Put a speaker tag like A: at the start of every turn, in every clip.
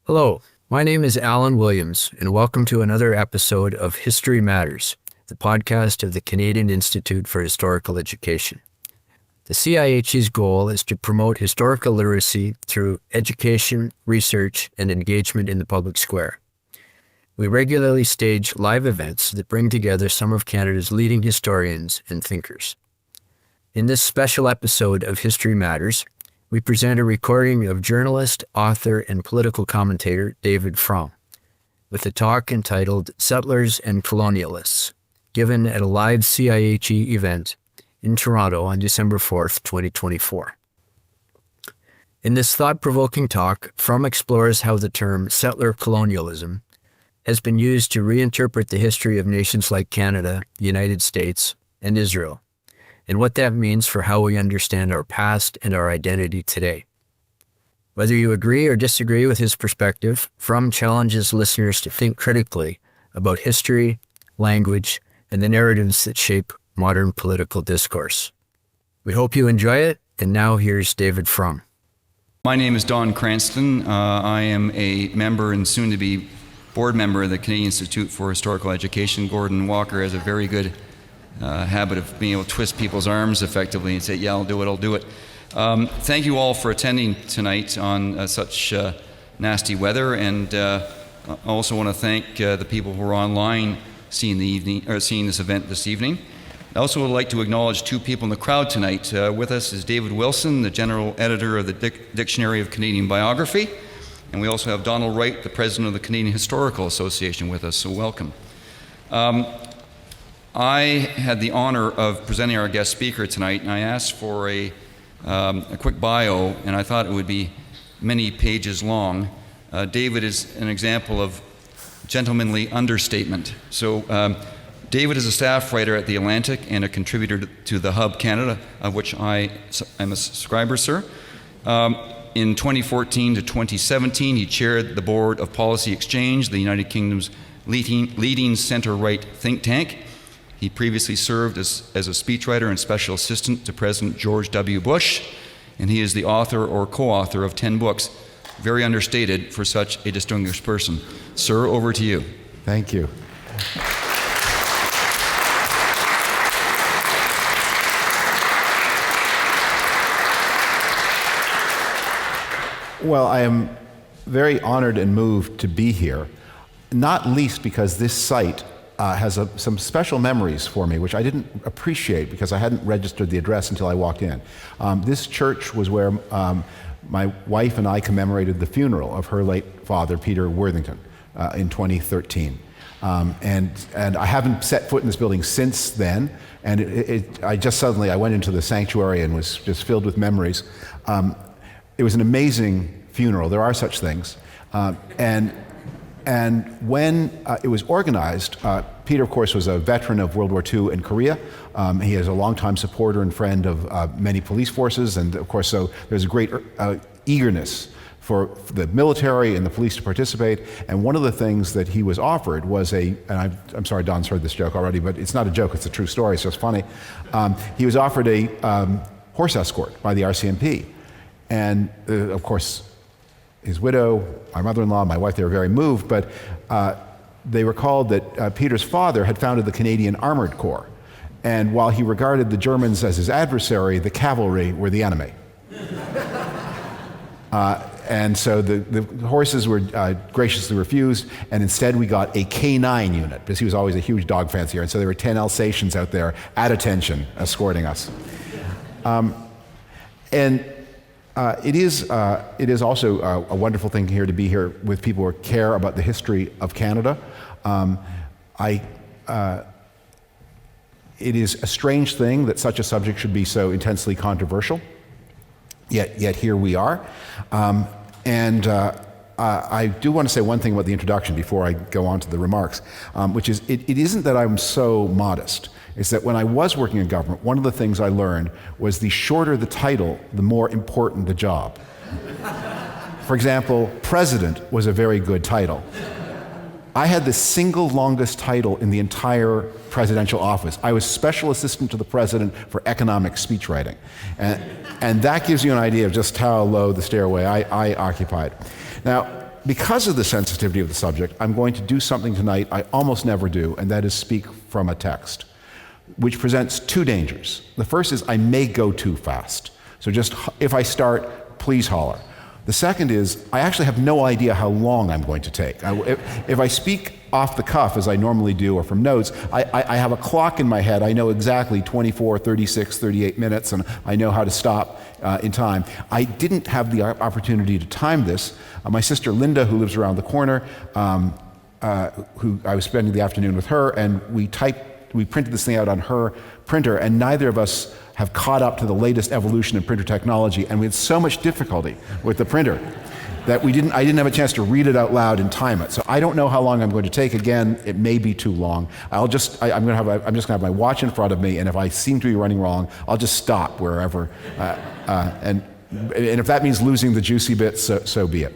A: Hello, my name is Alan Williams, and welcome to another episode of History Matters, the podcast of the Canadian Institute for Historical Education. The CIHE's goal is to promote historical literacy through education, research, and engagement in the public square. We regularly stage live events that bring together some of Canada's leading historians and thinkers. In this special episode of History Matters, we present a recording of journalist, author, and political commentator David Frum, with a talk entitled Settlers and Colonialists, given at a live CIHE event in Toronto on December 4th, 2024. In this thought-provoking talk, Frum explores how the term settler colonialism has been used to reinterpret the history of nations like Canada, the United States, and Israel, and what that means for how we understand our past and our identity today. Whether you agree or disagree with his perspective, Frum challenges listeners to think critically about history, language, and the narratives that shape modern political discourse. We hope you enjoy it, and now here's David Frum.
B: My name is Don Cranston. I am a member and soon-to-be board member of the Canadian Institute for Historical Education. Gordon Walker has a very good habit of being able to twist people's arms effectively and say, yeah, I'll do it. Thank you all for attending tonight on such nasty weather, and I also want to thank the people who are online seeing this event this evening. I also would like to acknowledge two people in the crowd tonight. With us is David Wilson, the general editor of the Dictionary of Canadian Biography, and we also have Donald Wright, the president of the Canadian Historical Association, with us, so welcome. I had the honor of presenting our guest speaker tonight, and I asked for a quick bio, and I thought it would be many pages long. David is an example of gentlemanly understatement. So David is a staff writer at The Atlantic and a contributor to The Hub Canada, of which I am a subscriber, sir. In 2014 to 2017, he chaired the board of Policy Exchange, the United Kingdom's leading center-right think tank. He previously served as a speechwriter and special assistant to President George W. Bush, and he is the author or co-author of 10 books, very understated for such a distinguished person. Sir, over to you.
C: Thank you. Well, I am very honored and moved to be here, not least because this site has some special memories for me, which I didn't appreciate because I hadn't registered the address until I walked in. This church was where my wife and I commemorated the funeral of her late father, Peter Worthington, in 2013. And I haven't set foot in this building since then, and I went into the sanctuary and was just filled with memories. It was an amazing funeral. There are such things. And when it was organized, Peter, of course, was a veteran of World War II in Korea. He is a longtime supporter and friend of many police forces, and of course, so there's a great eagerness for the military and the police to participate. And one of the things that he was offered was I'm sorry, Don's heard this joke already, but it's not a joke, it's a true story, it's just funny. He was offered a horse escort by the RCMP. And of course, his widow, my mother-in-law, my wife, they were very moved, but they recalled that Peter's father had founded the Canadian Armored Corps. And while he regarded the Germans as his adversary, the cavalry were the enemy. And so the horses were graciously refused, and instead we got a K9 unit, because he was always a huge dog fancier, and so there were 10 Alsatians out there at attention escorting us. It is also a wonderful thing here to be here with people who care about the history of Canada. It is a strange thing that such a subject should be so intensely controversial, yet here we are. I do want to say one thing about the introduction before I go on to the remarks, which is it isn't that I'm so modest. It's that when I was working in government, one of the things I learned was the shorter the title, the more important the job. For example, president was a very good title. I had the single longest title in the entire presidential office. I was special assistant to the president for economic speechwriting. And that gives you an idea of just how low the stairway I occupied. Now, Because of the sensitivity of the subject, I'm going to do something tonight I almost never do, and that is speak from a text, which presents two dangers. The first is I may go too fast. So just if I start, please holler. The second is I actually have no idea how long I'm going to take. If I speak off the cuff, as I normally do, or from notes, I have a clock in my head. I know exactly 24, 36, 38 minutes, and I know how to stop in time. I didn't have the opportunity to time this. My sister Linda, who lives around the corner, who I was spending the afternoon with her, and we printed this thing out on her printer, and neither of us have caught up to the latest evolution in printer technology, and we had so much difficulty with the printer that I didn't have a chance to read it out loud and time it. So I don't know how long I'm going to take. Again, it may be too long. I'm just going to have my watch in front of me, and if I seem to be running wrong, I'll just stop wherever. And if that means losing the juicy bits, so be it.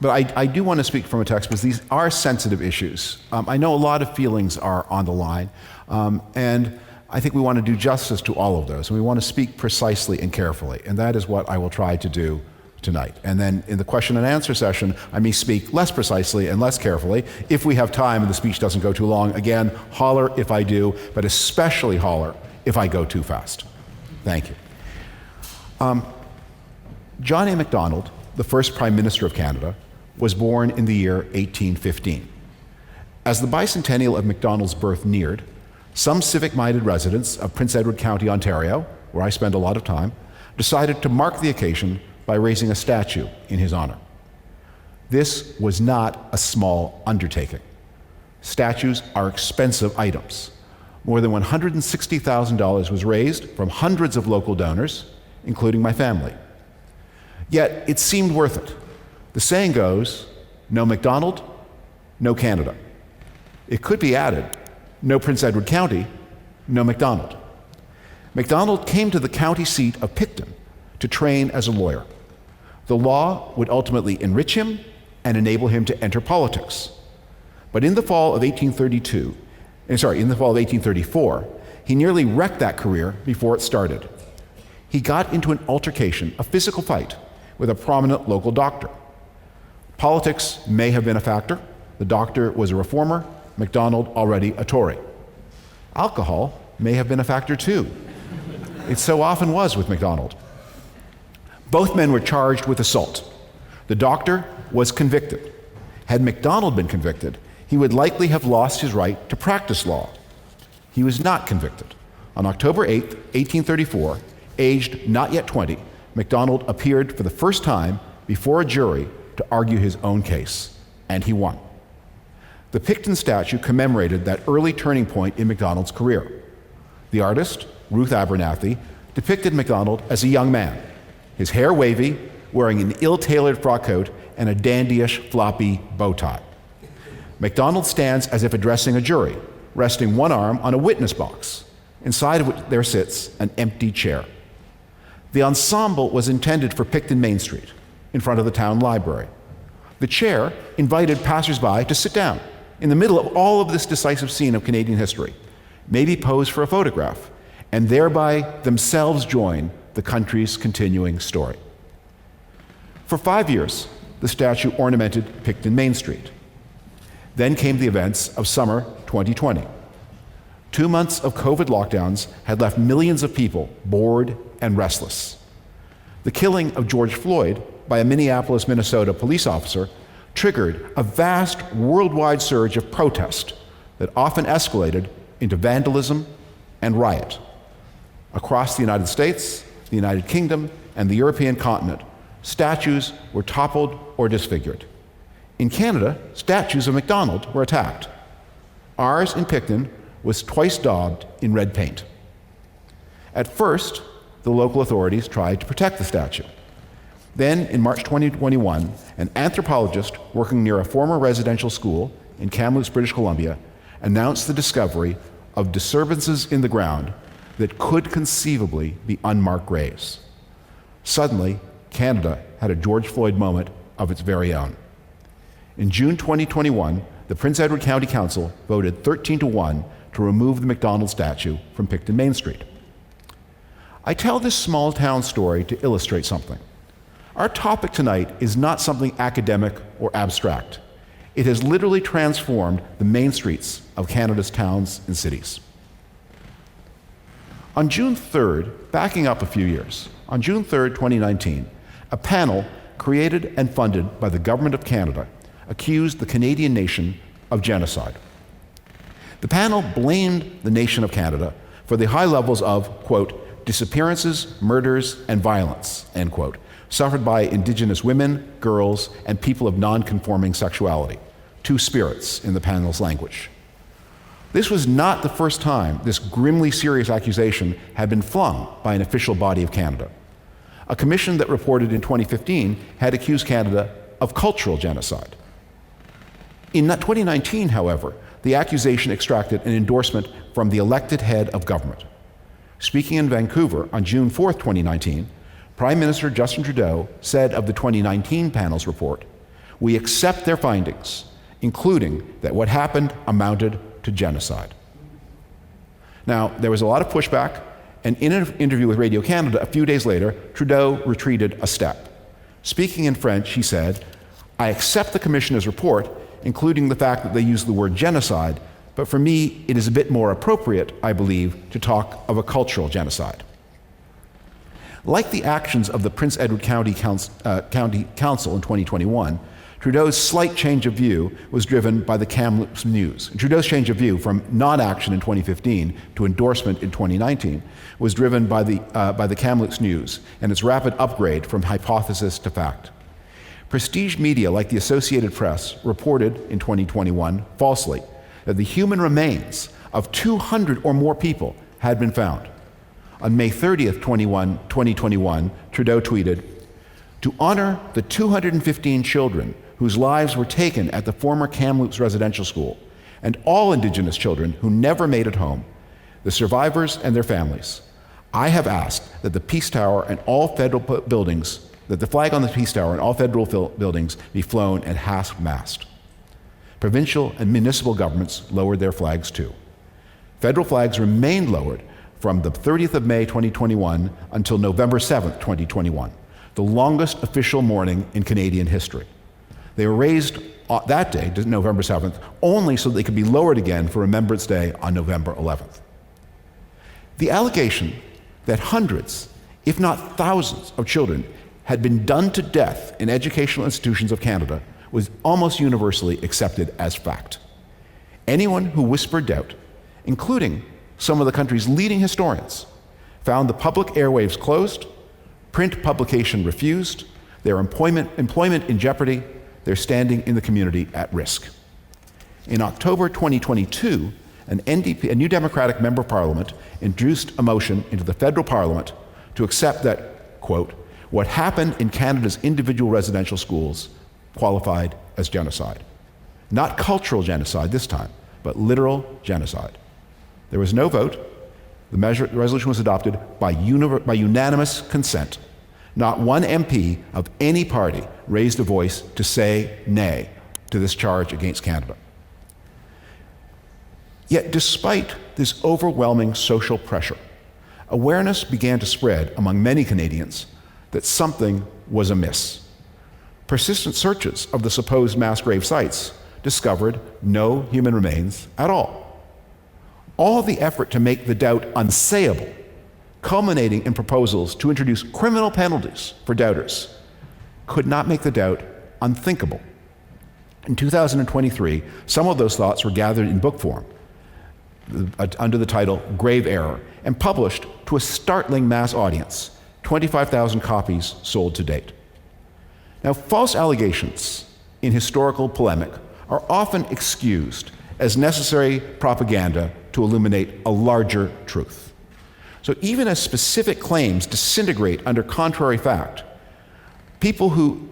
C: But I do want to speak from a text because these are sensitive issues. I know a lot of feelings are on the line, and I think we want to do justice to all of those, and we want to speak precisely and carefully, and that is what I will try to do tonight. And then in the question and answer session, I may speak less precisely and less carefully. If we have time and the speech doesn't go too long, again, holler if I do, but especially holler if I go too fast. Thank you. John A. Macdonald, the first Prime Minister of Canada, was born in the year 1815. As the bicentennial of Macdonald's birth neared, some civic-minded residents of Prince Edward County, Ontario, where I spend a lot of time, decided to mark the occasion by raising a statue in his honor. This was not a small undertaking. Statues are expensive items. More than $160,000 was raised from hundreds of local donors, including my family. Yet it seemed worth it. The saying goes, no Macdonald, no Canada. It could be added, no Prince Edward County, no Macdonald. Macdonald came to the county seat of Picton to train as a lawyer. The law would ultimately enrich him and enable him to enter politics. But in the fall of 1834, he nearly wrecked that career before it started. He got into an altercation, a physical fight, with a prominent local doctor. Politics may have been a factor. The doctor was a reformer, Macdonald already a Tory. Alcohol may have been a factor too. It so often was with Macdonald. Both men were charged with assault. The doctor was convicted. Had Macdonald been convicted, he would likely have lost his right to practice law. He was not convicted. On October 8, 1834, aged not yet 20, Macdonald appeared for the first time before a jury to argue his own case, and he won. The Picton statue commemorated that early turning point in Macdonald's career. The artist, Ruth Abernathy, depicted Macdonald as a young man, his hair wavy, wearing an ill-tailored frock coat and a dandyish, floppy bow tie. Macdonald stands as if addressing a jury, resting one arm on a witness box, inside of which there sits an empty chair. The ensemble was intended for Picton Main Street, in front of the town library. The chair invited passers-by to sit down in the middle of all of this decisive scene of Canadian history, maybe pose for a photograph, and thereby themselves join the country's continuing story. For 5 years, the statue ornamented Picton Main Street. Then came the events of summer 2020. 2 months of COVID lockdowns had left millions of people bored and restless. The killing of George Floyd by a Minneapolis, Minnesota police officer triggered a vast worldwide surge of protest that often escalated into vandalism and riot. Across the United States, the United Kingdom, and the European continent, statues were toppled or disfigured. In Canada, statues of Macdonald were attacked. Ours in Picton was twice daubed in red paint. At first, the local authorities tried to protect the statue. Then, in March 2021, an anthropologist working near a former residential school in Kamloops, British Columbia, announced the discovery of disturbances in the ground that could conceivably be unmarked graves. Suddenly, Canada had a George Floyd moment of its very own. In June 2021, the Prince Edward County Council voted 13-1 to remove the Macdonald statue from Picton Main Street. I tell this small town story to illustrate something. Our topic tonight is not something academic or abstract. It has literally transformed the main streets of Canada's towns and cities. On June 3rd, backing up a few years, on June 3rd, 2019, a panel created and funded by the Government of Canada accused the Canadian nation of genocide. The panel blamed the nation of Canada for the high levels of, quote, disappearances, murders, and violence, end quote, suffered by Indigenous women, girls, and people of non-conforming sexuality, two spirits in the panel's language. This was not the first time this grimly serious accusation had been flung by an official body of Canada. A commission that reported in 2015 had accused Canada of cultural genocide. In 2019, however, the accusation extracted an endorsement from the elected head of government. Speaking in Vancouver on June 4th, 2019, Prime Minister Justin Trudeau said of the 2019 panel's report, "We accept their findings, including that what happened amounted to genocide." Now, there was a lot of pushback, and in an interview with Radio Canada a few days later, Trudeau retreated a step. Speaking in French, he said, "I accept the Commissioner's report, including the fact that they use the word genocide, but for me, it is a bit more appropriate, I believe, to talk of a cultural genocide." Like the actions of the Prince Edward County Council in 2021, Trudeau's slight change of view was driven by the Kamloops news. Trudeau's change of view from non-action in 2015 to endorsement in 2019 was driven by the Kamloops news and its rapid upgrade from hypothesis to fact. Prestige media like the Associated Press reported in 2021 falsely that the human remains of 200 or more people had been found. On May 30th, 2021, Trudeau tweeted, "To honor the 215 children whose lives were taken at the former Kamloops residential school, and all Indigenous children who never made it home, the survivors and their families, I have asked that the Peace Tower and all federal buildings, that the flag on the Peace Tower and all federal buildings be flown at half-mast." Provincial and municipal governments lowered their flags too. Federal flags remained lowered from the 30th of May 2021 until November 7th, 2021, the longest official mourning in Canadian history. They were raised that day, November 7th, only so they could be lowered again for Remembrance Day on November 11th. The allegation that hundreds, if not thousands, of children had been done to death in educational institutions of Canada was almost universally accepted as fact. Anyone who whispered doubt, including some of the country's leading historians, found the public airwaves closed, print publication refused, their employment in jeopardy, their standing in the community at risk. In October 2022, a New Democratic Member of Parliament introduced a motion into the federal Parliament to accept that, quote, what happened in Canada's individual residential schools qualified as genocide. Not cultural genocide this time, but literal genocide. There was no vote. The resolution was adopted by unanimous consent. Not one MP of any party raised a voice to say nay to this charge against Canada. Yet despite this overwhelming social pressure, awareness began to spread among many Canadians that something was amiss. Persistent searches of the supposed mass grave sites discovered no human remains at all. All the effort to make the doubt unsayable, culminating in proposals to introduce criminal penalties for doubters, could not make the doubt unthinkable. In 2023, some of those thoughts were gathered in book form under the title Grave Error and published to a startling mass audience, 25,000 copies sold to date. Now, false allegations in historical polemic are often excused as necessary propaganda to illuminate a larger truth. So even as specific claims disintegrate under contrary fact, people who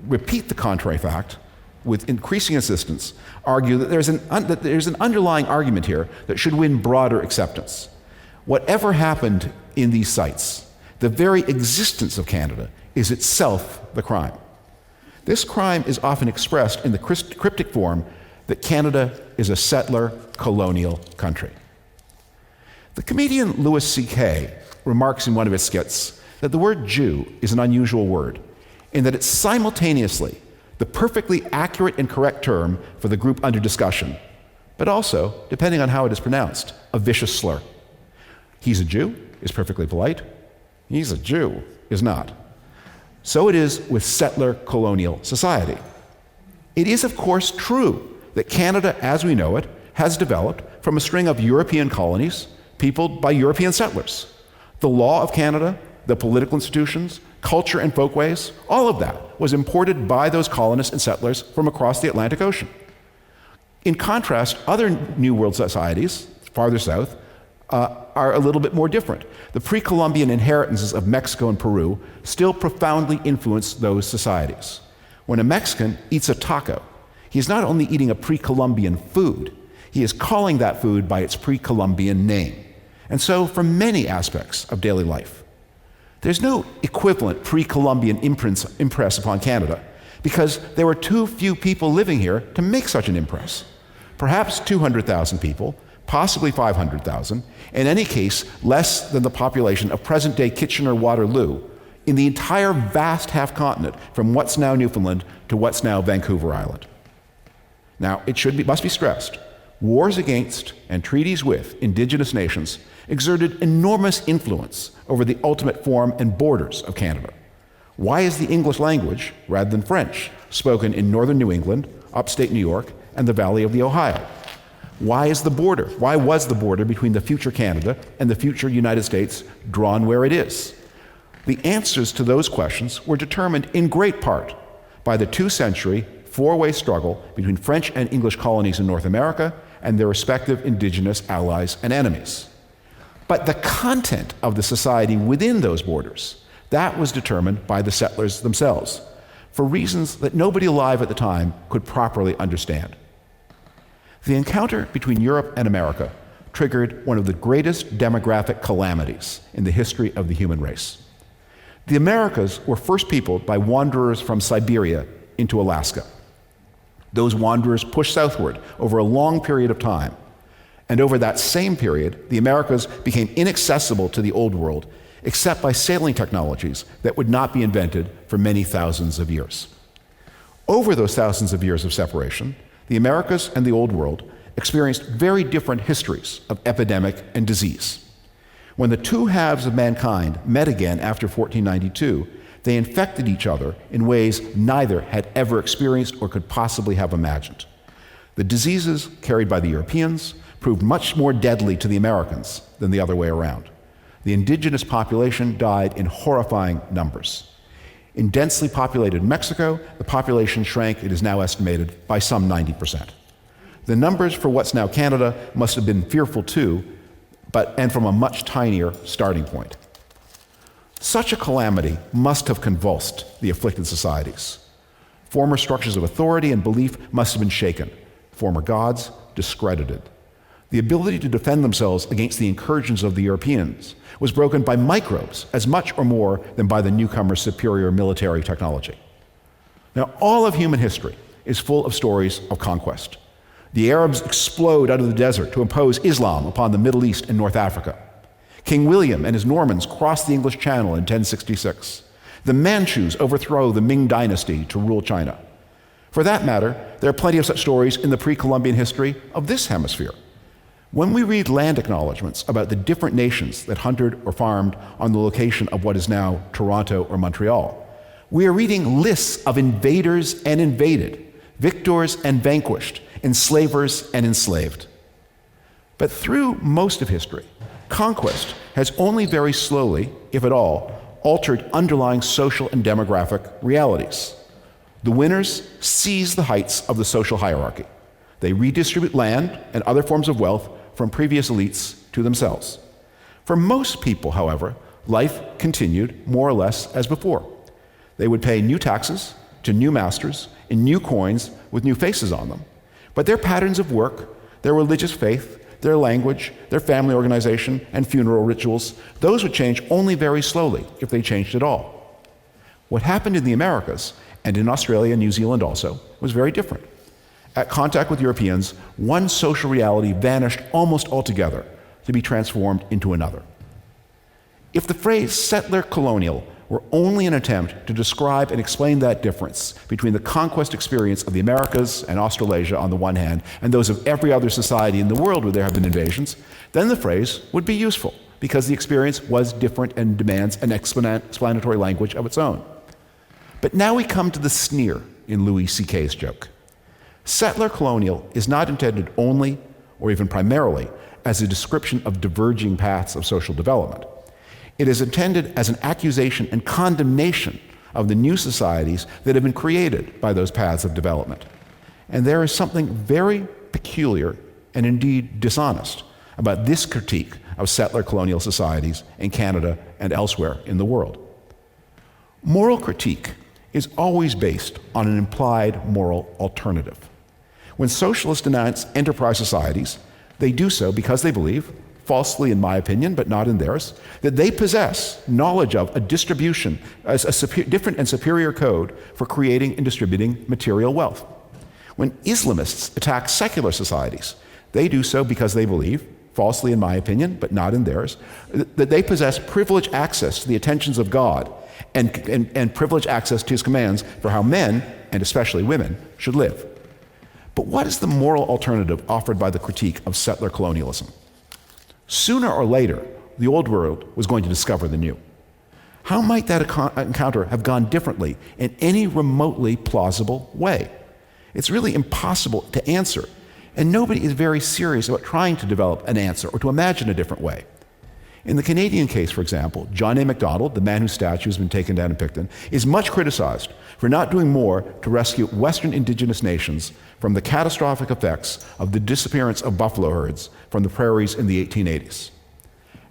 C: repeat the contrary fact with increasing insistence argue that there's an underlying argument here that should win broader acceptance. Whatever happened in these sites, the very existence of Canada is itself the crime. This crime is often expressed in the cryptic form that Canada is a settler colonial country. The comedian Louis C.K. remarks in one of his skits that the word Jew is an unusual word. in that it's simultaneously the perfectly accurate and correct term for the group under discussion, but also, depending on how it is pronounced, a vicious slur. He's a Jew is perfectly polite. He's a Jew is not. So it is with settler colonial society. It is, of course, true that Canada, as we know it, has developed from a string of European colonies peopled by European settlers. The law of Canada, the political institutions, culture and folkways, all of that was imported by those colonists and settlers from across the Atlantic Ocean. In contrast, other New World societies, farther south, are a little bit more different. The pre-Columbian inheritances of Mexico and Peru still profoundly influence those societies. When a Mexican eats a taco, he is not only eating a pre-Columbian food, he is calling that food by its pre-Columbian name. And so for many aspects of daily life, there's no equivalent pre-Columbian impress upon Canada because there were too few people living here to make such an impress. Perhaps 200,000 people, possibly 500,000, in any case less than the population of present-day Kitchener-Waterloo in the entire vast half-continent from what's now Newfoundland to what's now Vancouver Island. Now, it must be stressed, wars against and treaties with indigenous nations exerted enormous influence over the ultimate form and borders of Canada. Why is the English language, rather than French, spoken in northern New England, upstate New York, and the Valley of the Ohio? Why was the border between the future Canada and the future United States drawn where it is? The answers to those questions were determined in great part by the 2-century, four-way struggle between French and English colonies in North America and their respective indigenous allies and enemies. But the content of the society within those borders, that was determined by the settlers themselves, for reasons that nobody alive at the time could properly understand. The encounter between Europe and America triggered one of the greatest demographic calamities in the history of the human race. The Americas were first peopled by wanderers from Siberia into Alaska. Those wanderers pushed southward over a long period of time, and over that same period, the Americas became inaccessible to the Old World except by sailing technologies that would not be invented for many thousands of years. Over those thousands of years of separation, the Americas and the Old World experienced very different histories of epidemic and disease. When the two halves of mankind met again after 1492, they infected each other in ways neither had ever experienced or could possibly have imagined. The diseases carried by the Europeans proved much more deadly to the Americans than the other way around. The indigenous population died in horrifying numbers. In densely populated Mexico, the population shrank, it is now estimated, by some 90%. The numbers for what's now Canada must have been fearful too, and from a much tinier starting point. Such a calamity must have convulsed the afflicted societies. Former structures of authority and belief must have been shaken, former gods discredited. The ability to defend themselves against the incursions of the Europeans was broken by microbes as much or more than by the newcomer's superior military technology. Now, all of human history is full of stories of conquest. The Arabs explode out of the desert to impose Islam upon the Middle East and North Africa. King William and his Normans cross the English Channel in 1066. The Manchus overthrow the Ming dynasty to rule China. For that matter, there are plenty of such stories in the pre-Columbian history of this hemisphere. When we read land acknowledgments about the different nations that hunted or farmed on the location of what is now Toronto or Montreal, we are reading lists of invaders and invaded, victors and vanquished, enslavers and enslaved. But through most of history, conquest has only very slowly, if at all, altered underlying social and demographic realities. The winners seize the heights of the social hierarchy. They redistribute land and other forms of wealth from previous elites to themselves. For most people, however, life continued more or less as before. They would pay new taxes to new masters in new coins with new faces on them. But their patterns of work, their religious faith, their language, their family organization, and funeral rituals, those would change only very slowly, if they changed at all. What happened in the Americas, and in Australia and New Zealand also, was very different. At contact with Europeans, one social reality vanished almost altogether to be transformed into another. If the phrase settler colonial were only an attempt to describe and explain that difference between the conquest experience of the Americas and Australasia on the one hand, and those of every other society in the world where there have been invasions, then the phrase would be useful, because the experience was different and demands an explanatory language of its own. But now we come to the sneer in Louis C.K.'s joke. Settler colonial is not intended only, or even primarily, as a description of diverging paths of social development. It is intended as an accusation and condemnation of the new societies that have been created by those paths of development. And there is something very peculiar and indeed dishonest about this critique of settler colonial societies in Canada and elsewhere in the world. Moral critique is always based on an implied moral alternative. When socialists denounce enterprise societies, they do so because they believe, falsely in my opinion, but not in theirs, that they possess knowledge of a distribution, as a different and superior code for creating and distributing material wealth. When Islamists attack secular societies, they do so because they believe, falsely in my opinion, but not in theirs, that they possess privileged access to the attentions of God and privileged access to his commands for how men, and especially women, should live. But what is the moral alternative offered by the critique of settler colonialism? Sooner or later, the old world was going to discover the new. How might that encounter have gone differently in any remotely plausible way? It's really impossible to answer, and nobody is very serious about trying to develop an answer or to imagine a different way. In the Canadian case, for example, John A. Macdonald, the man whose statue has been taken down in Picton, is much criticized for not doing more to rescue Western Indigenous nations from the catastrophic effects of the disappearance of buffalo herds from the prairies in the 1880s.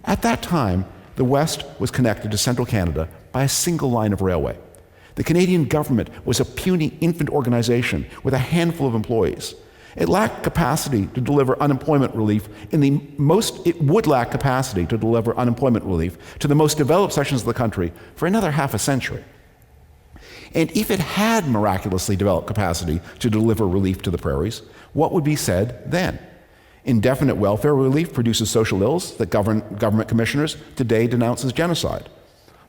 C: At that time, the West was connected to central Canada by a single line of railway. The Canadian government was a puny infant organization with a handful of employees. It lacked capacity to deliver unemployment relief it would lack capacity to deliver unemployment relief to the most developed sections of the country for another half a century. And if it had miraculously developed capacity to deliver relief to the prairies, what would be said then? Indefinite welfare relief produces social ills that government commissioners today denounce as genocide.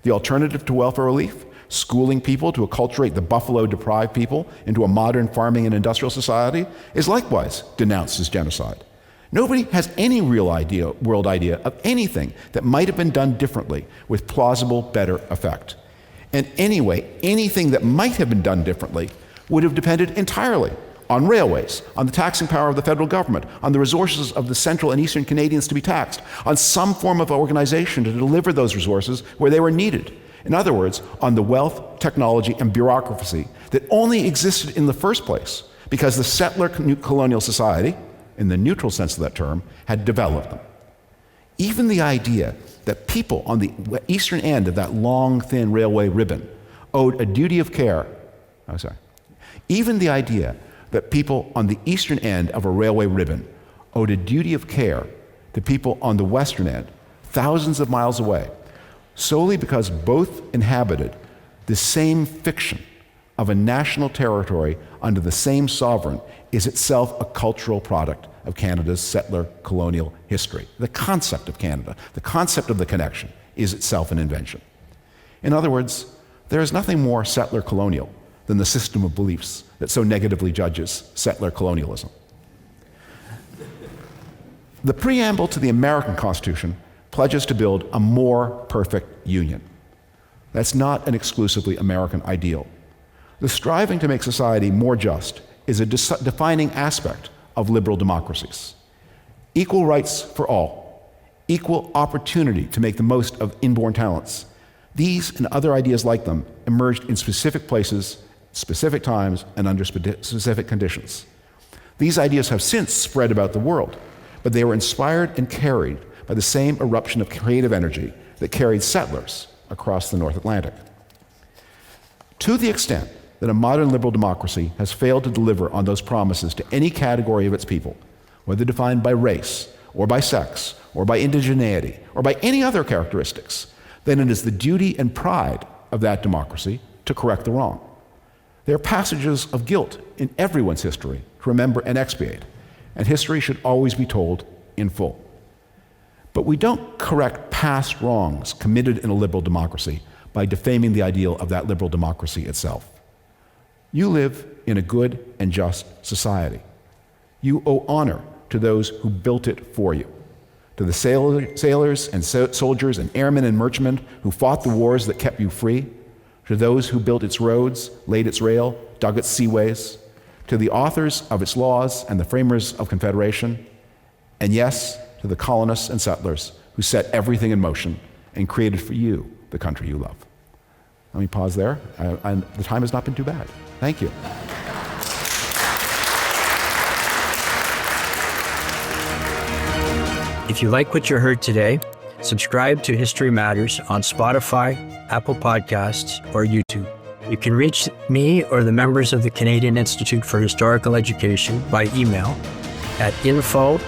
C: The alternative to welfare relief, schooling people to acculturate the buffalo-deprived people into a modern farming and industrial society, is likewise denounced as genocide. Nobody has any world idea of anything that might have been done differently with plausible, better effect. And anyway, anything that might have been done differently would have depended entirely on railways, on the taxing power of the federal government, on the resources of the central and eastern Canadians to be taxed, on some form of organization to deliver those resources where they were needed. In other words, on the wealth, technology, and bureaucracy that only existed in the first place because the settler colonial society, in the neutral sense of that term, had developed them. Even the idea that people on the eastern end of that long, thin railway ribbon owed a duty of care, even the idea that people on the eastern end of a railway ribbon owed a duty of care to people on the western end, thousands of miles away, solely because both inhabited the same fiction of a national territory under the same sovereign, is itself a cultural product of Canada's settler colonial history. The concept of Canada, the concept of the connection, is itself an invention. In other words, there is nothing more settler colonial than the system of beliefs that so negatively judges settler colonialism. The preamble to the American Constitution pledges to build a more perfect union. That's not an exclusively American ideal. The striving to make society more just is a defining aspect of liberal democracies. Equal rights for all, equal opportunity to make the most of inborn talents. These and other ideas like them emerged in specific places, specific times, and under specific conditions. These ideas have since spread about the world, but they were inspired and carried by the same eruption of creative energy that carried settlers across the North Atlantic. To the extent that a modern liberal democracy has failed to deliver on those promises to any category of its people, whether defined by race, or by sex, or by indigeneity, or by any other characteristics, then it is the duty and pride of that democracy to correct the wrong. There are passages of guilt in everyone's history to remember and expiate, and history should always be told in full. But we don't correct past wrongs committed in a liberal democracy by by defaming the ideal of that liberal democracy itself. You live in a good and just society. You owe honor to those who built it for you, to the sailors and soldiers and airmen and merchantmen who fought the wars that kept you free, to those who built its roads, laid its rail, dug its seaways, to the authors of its laws and the framers of Confederation, and yes, to the colonists and settlers who set everything in motion and created for you the country you love. Let me pause there. And the time has not been too bad. Thank you.
A: If you like what you heard today, subscribe to History Matters on Spotify, Apple Podcasts, or YouTube. You can reach me or the members of the Canadian Institute for Historical Education by email at info@cihe.ca.